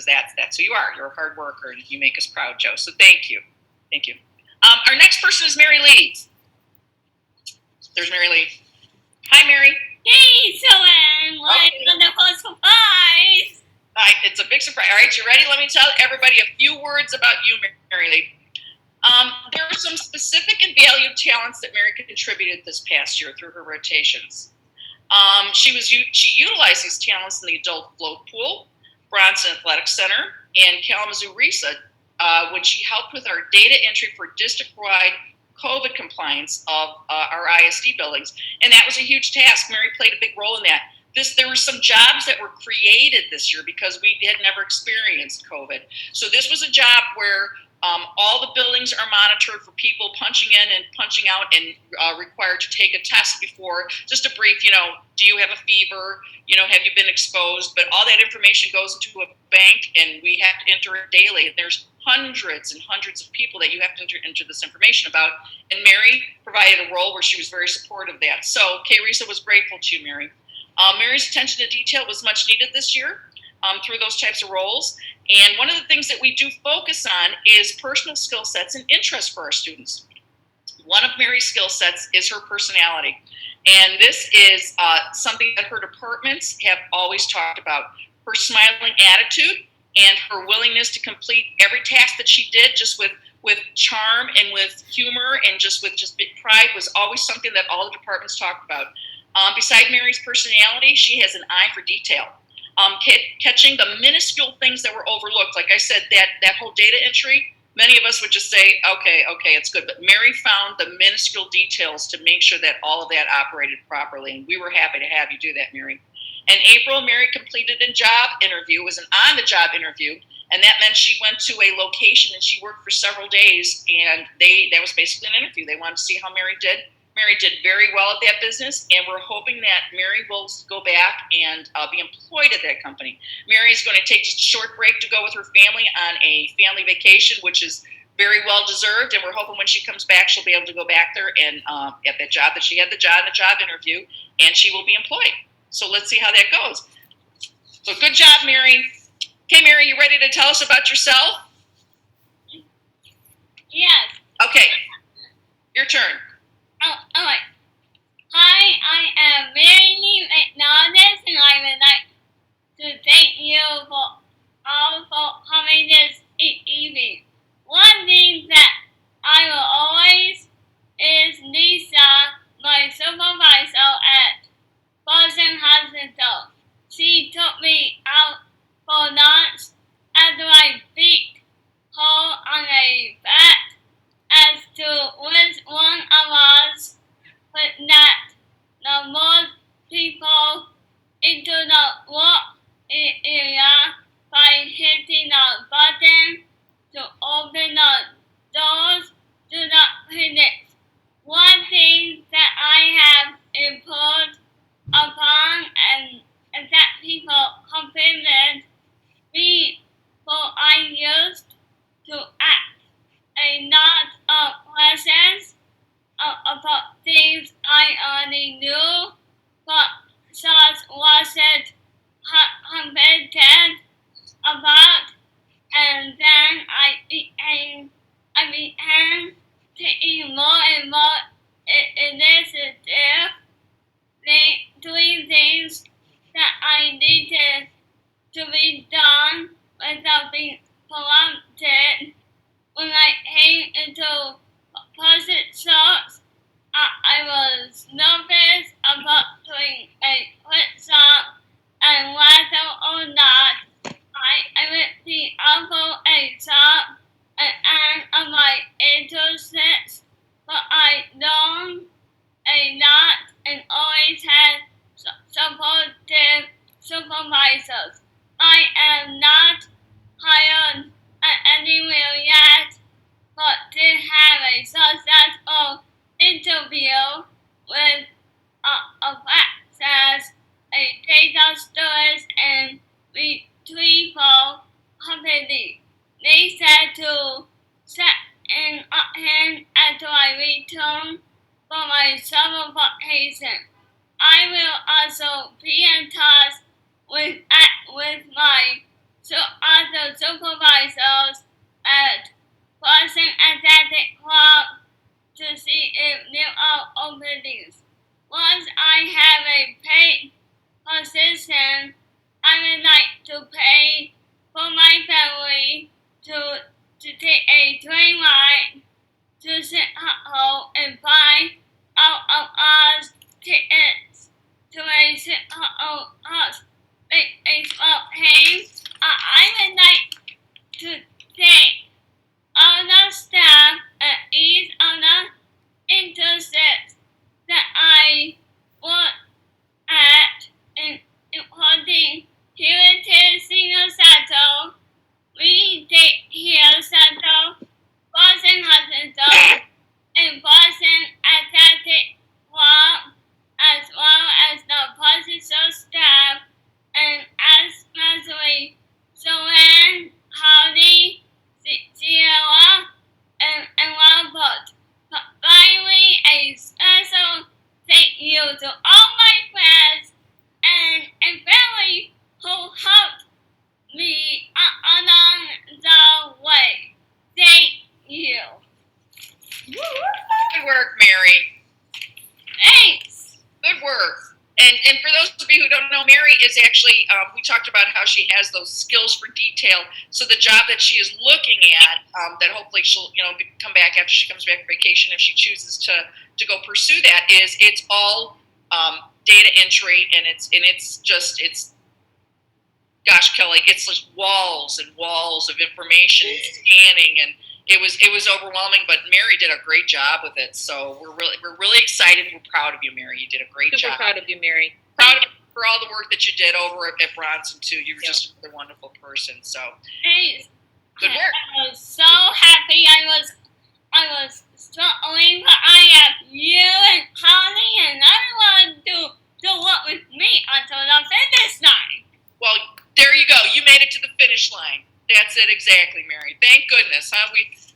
that's who you are. You're a hard worker. You make us proud, Joe. So thank you. Thank you. Our next person is Mary Lee. There's Mary Lee. Hi, Mary. Hey, Joanne. What a wonderful surprise. It's a big surprise. All right, you ready? Let me tell everybody a few words about you, Mary Lee. There are some specific and valued talents that Mary contributed this past year through her rotations. She utilized these talents in the adult float pool, Bronson Athletic Center, and Kalamazoo RESA when she helped with our data entry for district-wide COVID compliance of our ISD buildings. And that was a huge task. Mary played a big role in that. There were some jobs that were created this year because we had never experienced COVID. So this was a job where all the buildings are monitored for people punching in and punching out and required to take a test before, just a brief, do you have a fever? Have you been exposed? But all that information goes into a bank and we have to enter it daily. There's hundreds and hundreds of people that you have to enter this information about. And Mary provided a role where she was very supportive of that. So KRESA was grateful to you, Mary. Mary's attention to detail was much needed this year through those types of roles. And one of the things that we do focus on is personal skill sets and interests for our students. One of Mary's skill sets is her personality. And this is something that her departments have always talked about. Her smiling attitude and her willingness to complete every task that she did just with charm and with humor and just with big pride was always something that all the departments talked about. Beside Mary's personality, she has an eye for detail. Catching the minuscule things that were overlooked. Like I said, that whole data entry, many of us would just say, okay, it's good. But Mary found the minuscule details to make sure that all of that operated properly. And we were happy to have you do that, Mary. In April, Mary completed a job interview. It was an on-the-job interview. And that meant she went to a location and she worked for several days. And that was basically an interview. They wanted to see how Mary did. Mary did very well at that business, and we're hoping that Mary will go back and be employed at that company. Mary is going to take just a short break to go with her family on a family vacation, which is very well deserved, and we're hoping when she comes back, she'll be able to go back there and at that job that she had the job interview, and she will be employed. So let's see how that goes. So good job, Mary. Okay, Mary, you ready to tell us about yourself? Yes. Okay, your turn. All right. Hi, I am Mary Lee McNelis, and I would like to thank you for coming this evening. One thing that I will always is Lisa, my supervisor at Boston Hospital. She took me out for lunch after I beat her on a bet as to which one of us would let the most people into the work area by hitting the button to open the doors to the clinics. One thing that I have improved upon and that people complimented me for I used to act a lot of questions about things I already knew, but such wasn't competent about, and then I began taking more and more initiative, doing things that I needed to be done without being prompted. When I came into positions, I was nervous about doing a quick stop and whether or not I would be offered a job and of my interests, but I learned a lot and always had supportive supervisors. I am not hired anywhere yet, but did have a successful interview with a practice, a data storage and retrieval company. They said to set in hand after I return from my summer vacation. I will also be in touch with my other supervisors at Boston Athletic Club to see if there are openings. Once I have a paid position, I would like to pay for my family to take a train ride to St. Hall and buy out of us tickets to a St. Hall baseball game. I would like to thank all the staff at each of the intersections that I work at, including Heritage Senior Center, Lee Hill Center, Boston Hospital, and Boston Athletic Club, as well as the position staff, and especially Joanne, Holly, Sierra, and Robert. Finally, a special thank you to all my friends and family who helped me along the way. Thank you. Good work, Mary. Thanks. Good work. And for those of you who don't know, Mary is actually, we talked about how she has those skills for detail. So the job that she is looking at, that hopefully she'll, come back after she comes back from vacation, if she chooses to go pursue that, is it's all data entry, and it's gosh, Kelly, it's just walls and walls of information and scanning, and it was overwhelming, but Mary did a great job with it. So we're really excited. We're proud of you, Mary. You did a great job. Super proud of you, Mary. Proud of you for all the work that you did over at Bronson too. You were just a wonderful person. So Thanks. good work. I was so happy. I was struggling, but I have you and Holly and everyone to work with me until the finish line. Well, there you go. You made it to the finish line. That's it exactly, Mary. Thank goodness, huh?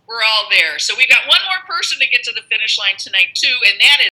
We're all there. So we got one more person to get to the finish line tonight too, and that is